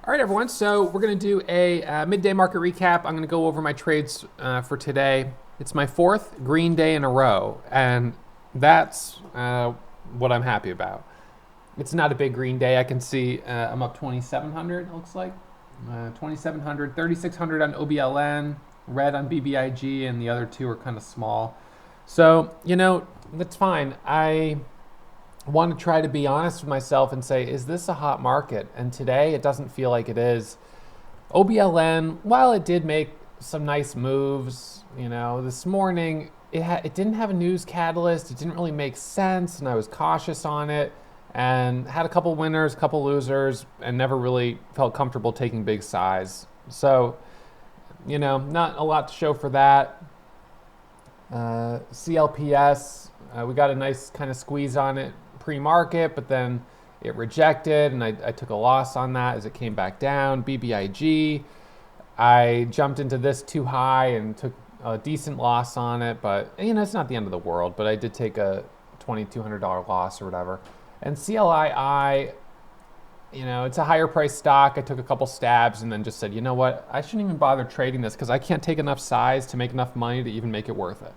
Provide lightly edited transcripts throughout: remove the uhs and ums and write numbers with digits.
All right, everyone. So we're going to do a midday market recap. I'm going to go over my trades for today. It's my fourth green day in a row, and that's what I'm happy about. It's not a big green day. I can see I'm up 2,700, it looks like. 2,700, 3,600 on OBLN, red on BBIG, and the other two are kind of small. So, that's fine. I want to try to be honest with myself and say, is this a hot market? And today it doesn't feel like it is. OBLN, while it did make some nice moves, this morning it didn't have a news catalyst. It didn't really make sense, and I was cautious on it and had a couple winners, a couple losers, and never really felt comfortable taking big size. So, not a lot to show for that. CLPS, we got a nice kind of squeeze on it pre-market, but then it rejected, and I took a loss on that as it came back down. BBIG, I jumped into this too high and took a decent loss on it, but it's not the end of the world, but I did take a $2,200 loss or whatever. And CLII, it's a higher price stock. I took a couple stabs and then just said, you know what, I shouldn't even bother trading this because I can't take enough size to make enough money to even make it worth it.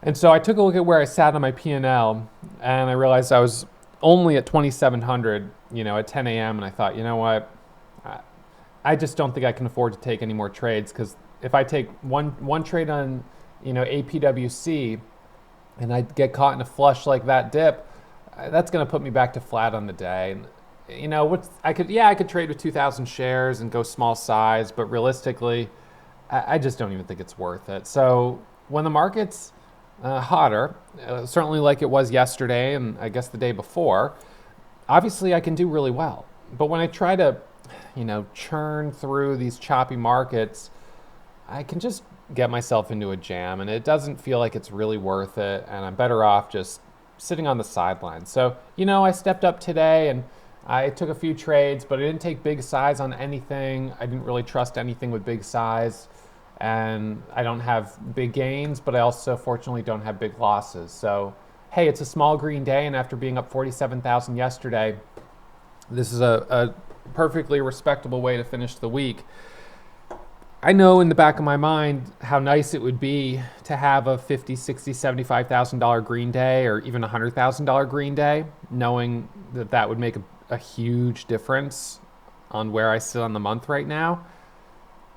And so I took a look at where I sat on my P&L, and I realized I was only at 2,700, at 10 a.m. And I thought, you know what, I just don't think I can afford to take any more trades, because if I take one trade on, APWC, and I get caught in a flush like that dip, that's going to put me back to flat on the day. And, I could trade with 2,000 shares and go small size, but realistically, I just don't even think it's worth it. So when the market's hotter, certainly like it was yesterday and I guess the day before, obviously I can do really well. But when I try to, churn through these choppy markets, I can just get myself into a jam, and it doesn't feel like it's really worth it, and I'm better off just sitting on the sidelines. So, I stepped up today and I took a few trades, but I didn't take big size on anything. I didn't really trust anything with big size. And I don't have big gains, but I also fortunately don't have big losses. So, hey, it's a small green day, and after being up 47,000 yesterday, this is a perfectly respectable way to finish the week. I know in the back of my mind how nice it would be to have a $50,000, $60,000, $75,000 green day, or even a $100,000 green day, knowing that would make a huge difference on where I sit on the month right now.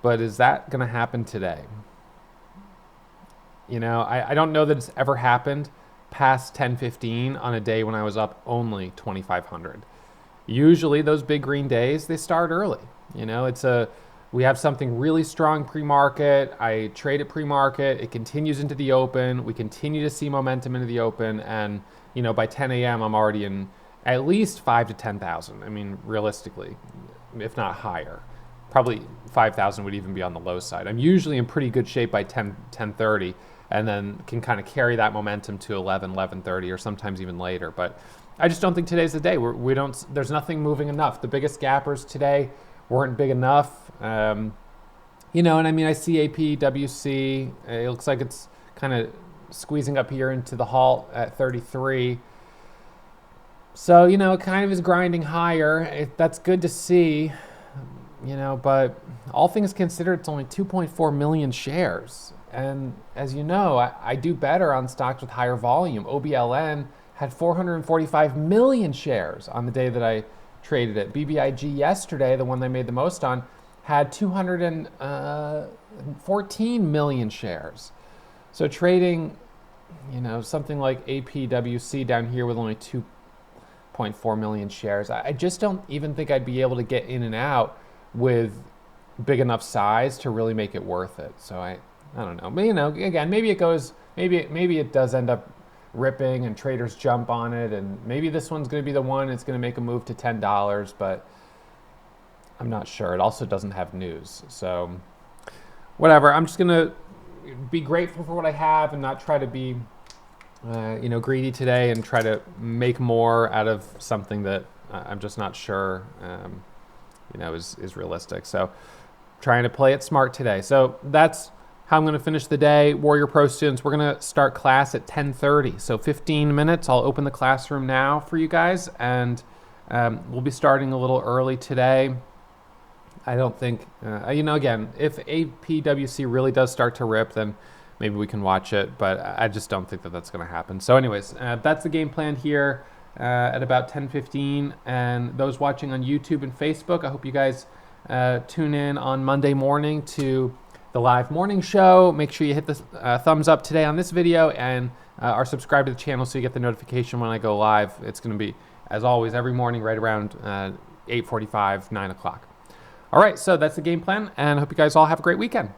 But is that going to happen today? I don't know that it's ever happened past 10:15 on a day when I was up only 2,500. Usually those big green days, they start early. We have something really strong pre-market. I trade at pre-market. It continues into the open. We continue to see momentum into the open. And, by 10 a.m., I'm already in at least 5,000 to 10,000. I mean, realistically, if not higher. Probably 5,000 would even be on the low side. I'm usually in pretty good shape by 10:30, and then can kind of carry that momentum to 11:30, or sometimes even later. But I just don't think today's the day. There's nothing moving enough. The biggest gappers today weren't big enough. And I see APWC. It looks like it's kind of squeezing up here into the halt at 33. So, it kind of is grinding higher. That's good to see. But all things considered, it's only 2.4 million shares. And as you know, I do better on stocks with higher volume. OBLN had 445 million shares on the day that I traded it. BBIG yesterday, the one they made the most on, had 214 million shares. So trading, something like APWC down here with only 2.4 million shares, I just don't even think I'd be able to get in and out with big enough size to really make it worth it. So I don't know. But, again, maybe it does end up ripping and traders jump on it, and maybe this one's going to be the one it's going to make a move to $10, but I'm not sure. It also doesn't have news. So whatever. I'm just going to be grateful for what I have and not try to be greedy today and try to make more out of something that I'm just not sure is realistic. So trying to play it smart today. So that's how I'm going to finish the day. Warrior Pro students, we're going to start class at 10:30. So 15 minutes. I'll open the classroom now for you guys, and we'll be starting a little early today. I don't think, again, if APWC really does start to rip, then maybe we can watch it, but I just don't think that that's going to happen. So anyways, that's the game plan here at about 10:15. And those watching on YouTube and Facebook, I hope you guys tune in on Monday morning to the live morning show. Make sure you hit the thumbs up today on this video and are subscribed to the channel so you get the notification when I go live. It's going to be, as always, every morning right around 8:45, 9 o'clock. All right, so that's the game plan, and I hope you guys all have a great weekend.